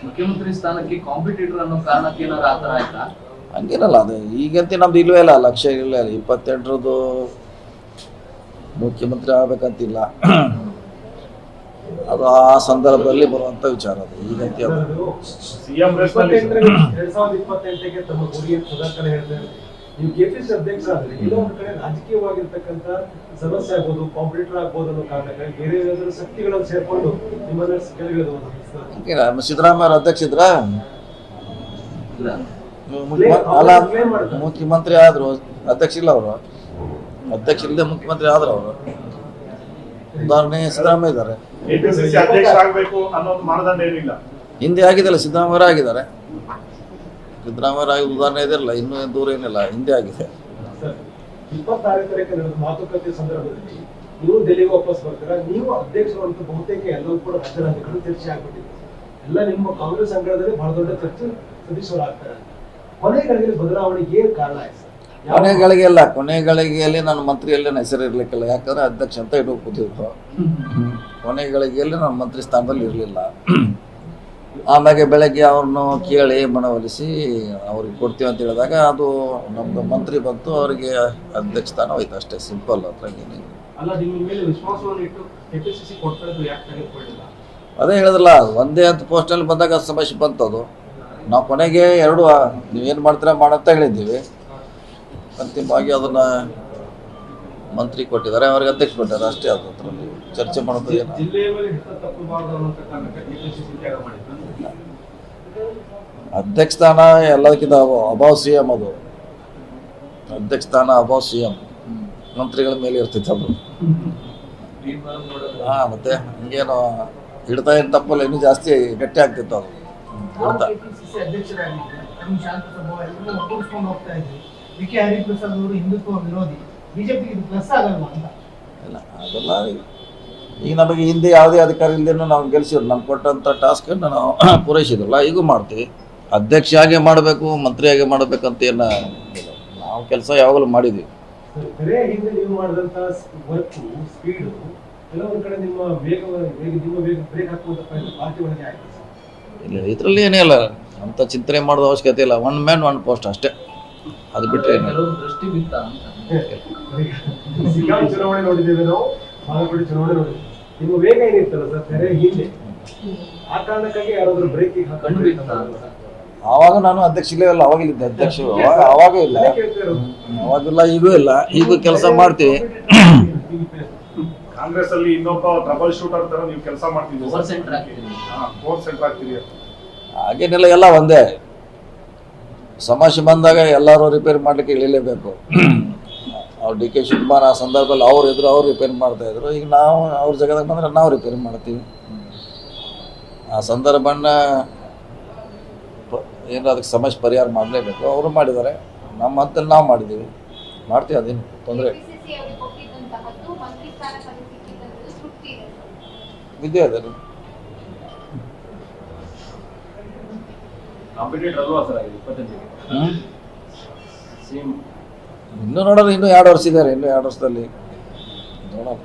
ಮುಖ್ಯಮಂತ್ರಿ ಸ್ಥಾನಕ್ಕೆ ಕಾಂಪಿಟೇಟರ್ ಅನ್ನೋ ಕಾರಣಕ್ಕೆ ಏನಾದ್ರು ಆತರ ಆಯ್ತಾ? ಹಂಗೇನಲ್ಲ, ಅದು ಈಗಂತೆ ನಮ್ದು ಇಲ್ವೇ ಇಲ್ಲ, ಲಕ್ಷ್ಯ ಇಲ್ಲ. 28ರದ್ದು ಮುಖ್ಯಮಂತ್ರಿ ಆಗ್ಬೇಕಂತಿಲ್ಲ, ಅದು ಆ ಸಂದರ್ಭದಲ್ಲಿ ಬರುವಂತ ವಿಚಾರ. ಅದು ಈಗಂತೆ ಸಿಎಂ 2028ಗೆ ತಮ್ಮ ಗುರಿ ಸುಧಾಕರ್ ಹೇಳ್ತಾರೆ. ನೀವು ಕೆಪಿಸಿಸಿ ಅಧ್ಯಕ್ಷ ಆದ್ರೆ ಕೆಲವೊಂದು ಕಡೆ ರಾಜಕೀಯವಾಗಿರ್ತಕ್ಕಂಥ ಸಮಸ್ಯೆ ಆಗ್ಬೋದು, ಕಾಂಪಿಟೇಟರ್ ಆಗ್ಬೋದು ಅನ್ನೋ ಕಾರಣಕ್ಕಾಗಿ ಬೇರೆ ಏನಾದರೂ ಶಕ್ತಿಗಳನ್ನು ಸೇರ್ಕೊಂಡು ನಿಮ್ಮನ್ನ ಕೆಳಗಿಳಿಸಬಹುದು. ಸಿದ್ದರಾಮಯ್ಯ ಅಧ್ಯಕ್ಷ ಇದ್ರ ಅಲ್ಲ, ಮುಖ್ಯಮಂತ್ರಿ ಆದ್ರು, ಅಧ್ಯಕ್ಷ ಇಲ್ಲ ಅವರು, ಅಧ್ಯಕ್ಷ ಇಲ್ಲದೆ ಮುಖ್ಯಮಂತ್ರಿ ಆದ್ರು ಅವರು. ಉದಾಹರಣೆ ಸಿದ್ದರಾಮಯ್ಯ ಇದ್ದಾರೆ, ಹಿಂದೆ ಆಗಿದೆಲ್ಲ, ಸಿದ್ದರಾಮಯ್ಯ ಆಗಿದ್ದಾರೆ. ಸಿದ್ದರಾಮಯ್ಯ ಆಗಿ ಉದಾಹರಣೆ ಇದೆಯಲ್ಲ, ಇನ್ನೂ ದೂರ ಏನಿಲ್ಲ, ಹಿಂದೆ ಆಗಿದೆ. 26 ತಾರೀಕು ನಡೆದ ಮಾತುಕತೆ ಸಂದರ್ಭದಲ್ಲಿ ನೀವು ಡೆಲ್ಲಿಗೆ ವಾಪಸ್ ಬರ್ತೀರಾ, ನೀವು ಅಧ್ಯಕ್ಷರು ಅಂತ ಬಹುತೇಕ ಎಲ್ಲವೂ ಕೂಡ ರಾಜ್ಯರಾಜ್ಯಗಳು ಚರ್ಚೆ ಆಗ್ಬಿಟ್ಟಿದೆ. ಎಲ್ಲ ನಿಮ್ಮ ಕಾಂಗ್ರೆಸ್ ಅಂಗಳದಲ್ಲಿ ಬಹಳ ದೊಡ್ಡ ಚರ್ಚೆ ಸದಸ್ಯರು ಆಗ್ತಾರೆ. ಕೊನೆಗಳಿಗೆ ಬದಲಾವಣೆಗೆ ಏನು ಕಾರಣ ಆಯ್ತು? ಕೊನೆಗಳಿಗೆಯಲ್ಲಿ ನನ್ನ ಮಂತ್ರಿಯಲ್ಲಿ ಹೆಸರು ಇರ್ಲಿಕ್ಕಿಲ್ಲ, ಯಾಕಂದ್ರೆ ಅಧ್ಯಕ್ಷ ಅಂತ ಇಟ್ಟು ಕೂತಿದ್ರು. ಕೊನೆಗಳಿಗೆಯಲ್ಲಿ ನನ್ನ ಮಂತ್ರಿ ಸ್ಥಾನದಲ್ಲಿ ಇರಲಿಲ್ಲ. ಆಮೇಲೆ ಬೆಳಗ್ಗೆ ಅವ್ರನ್ನು ಕೇಳಿ ಮನವೊಲಿಸಿ ಅವ್ರಿಗೆ ಕೊಡ್ತೀವಿ ಅಂತ ಹೇಳಿದಾಗ ಅದು ನಮ್ದು ಮಂತ್ರಿ ಬಂತು, ಅವರಿಗೆ ಅಧ್ಯಕ್ಷ ಸ್ಥಾನ ಹೋಯ್ತು, ಅಷ್ಟೇ, ಸಿಂಪಲ್. ಅದೇ ಹೇಳಿದ್ರಲ್ಲ, ಒಂದೇ ಅಂತ ಪೋಸ್ಟಲ್ಲಿ ಬಂದಾಗ ಸಮಸ್ಯೆ ಬಂತದು. ನಾವು ಕೊನೆಗೆ ಎರಡು ನೀವೇನು ಮಾಡ್ತೀರಾ ಮಾಡಂತ ಹೇಳಿದ್ದೀವಿ. ಅಂತಿಮವಾಗಿ ಅದನ್ನ ಮಂತ್ರಿ ಕೊಟ್ಟಿದ್ದಾರೆ, ಅವ್ರಿಗೆ ಅಧ್ಯಕ್ಷ ಕೊಟ್ಟಿದ್ದಾರೆ, ಅಷ್ಟೇ. ಅದು ಚರ್ಚೆ ಮಾಡೋದು ಏನು ಅಧ್ಯಕ್ಷ ಸ್ಥಾನ ಎಲ್ಲದಕ್ಕಿಂತ ಅಬಾವ್ CM. ಅದು ಅಧ್ಯಕ್ಷ ಸ್ಥಾನ ಅಬಾವ್ CM, ಮಂತ್ರಿಗಳ ಮೇಲೆ ಇರ್ತಿತ್ತು ಅದು. ಮತ್ತೆ ಹಿಂಗೇನು ಹಿಡ್ತಾ ಏನು ತಪ್ಪಲ್ಲ, ಇನ್ನೂ ಜಾಸ್ತಿ ಗಟ್ಟಿ ಆಗ್ತಿತ್ತು ಅದು ಹಿಡ್ತಾ. ಇಲ್ಲ, ಅದೆಲ್ಲ ಈಗ ನಮಗೆ ಹಿಂದೆ ಯಾವುದೇ ಅಧಿಕಾರ ಇಲ್ಲದೇನು ನಾವು ಗೆಲ್ಸಿದ್ರು, ನಮ್ಗೆ ಕೊಟ್ಟಂಥ ಟಾಸ್ಕನ್ನು ನಾವು ಪೂರೈಸಿದ್ರಲ್ಲ, ಈಗೂ ಮಾಡ್ತೀವಿ. ಅಧ್ಯಕ್ಷ ಹಾಗೆ ಮಾಡಬೇಕು, ಮಂತ್ರಿ ಹಾಗೆ ಮಾಡಬೇಕಂತ ಏನು ನಾವು ಕೆಲಸ ಯಾವಾಗಲೂ ಮಾಡಿದ್ವಿ. ಇಲ್ಲ, ಇದರಲ್ಲಿ ಏನೇ ಇಲ್ಲ, ಅಂತ ಚಿಂತನೆ ಮಾಡೋದು ಅವಶ್ಯಕತೆ ಇಲ್ಲ. 1 man 1 post ಅಷ್ಟೇ, ಅದು ಬಿಟ್ಟರೆ ದೃಷ್ಟಿ ಬಿತ್ತ ಚುನಾವಣೆ ನೋಡಿದ್ದೇವೆ ನಾವು, ಬಾಗಲಕೋಟೆ ಚುನಾವಣೆ ನೋಡಿದ್ದೇವೆ. ನಿಮ್ಮ ವೇಗ ಏನಿತ್ತಲ್ಲ ಸರ್ ತೆರೆ ಹಿಂದೆ, ಆ ಕಾರಣಕ್ಕಾಗಿ ಯಾರಾದ್ರೂ ಬ್ರೇಕಿಂಗ್ ಆವಾಗ ನಾನು ಅಧ್ಯಕ್ಷ ಇಲ್ಲ, ಅವಾಗಿಲ್ಲಿದ್ದೆ ಅಧ್ಯಕ್ಷರು, ಅವಾಗ ಇಲ್ಲ, ಅವಾಗಿಲ್ಲ, ಈಗೂ ಇಲ್ಲ. ಈಗೂ ಕೆಲಸ ಮಾಡ್ತೀವಿ. ಕಾಂಗ್ರೆಸ್ ಅಲ್ಲಿ ಇನ್ನೊಬ್ಬ ಟ್ರಬಲ್ ಶೂಟರ್ ತರ ನೀವು ಕೆಲಸ ಮಾಡ್ತೀವಿ, ಹಾಗೇನಿಲ್ಲ, ಎಲ್ಲ ಒಂದೇ. ಸಮಸ್ಯೆ ಬಂದಾಗ ಎಲ್ಲರೂ ರಿಪೇರಿ ಮಾಡ್ಲಿಕ್ಕೆ ಇಳಿಲೇಬೇಕು. ಅವ್ರು DK ಶಿವಕುಮಾರ್ ಆ ಸಂದರ್ಭದಲ್ಲಿ ಅವ್ರು ಇದ್ರು, ಅವ್ರು ರಿಪೇರಿ ಮಾಡ್ತಾ ಇದ್ರು. ಈಗ ನಾವು ಅವ್ರ ಜಾಗದಾಗ ಬಂದ್ರೆ ನಾವು ರಿಪೇರಿ ಮಾಡ್ತೀವಿ. ಆ ಸಂದರ್ಭನ ಏನು ಅದಕ್ಕೆ ಸಮಸ್ಯೆ ಪರಿಹಾರ ಮಾಡಲೇಬೇಕು. ಅವರು ಮಾಡಿದ್ದಾರೆ, ನಮ್ಮ ಹಂತಲ್ಲಿ ನಾವು ಮಾಡಿದ್ದೀವಿ, ಮಾಡ್ತೀವಿ, ಅದೇನು ತೊಂದರೆ ವಿದ್ಯೆ ಅದೇ. ಇನ್ನೂ ನೋಡೋದು, ಇನ್ನೂ 2 ವರ್ಷ ಇದ್ದಾರೆ, ಇನ್ನೂ 2 ವರ್ಷದಲ್ಲಿ ನೋಡೋಣ.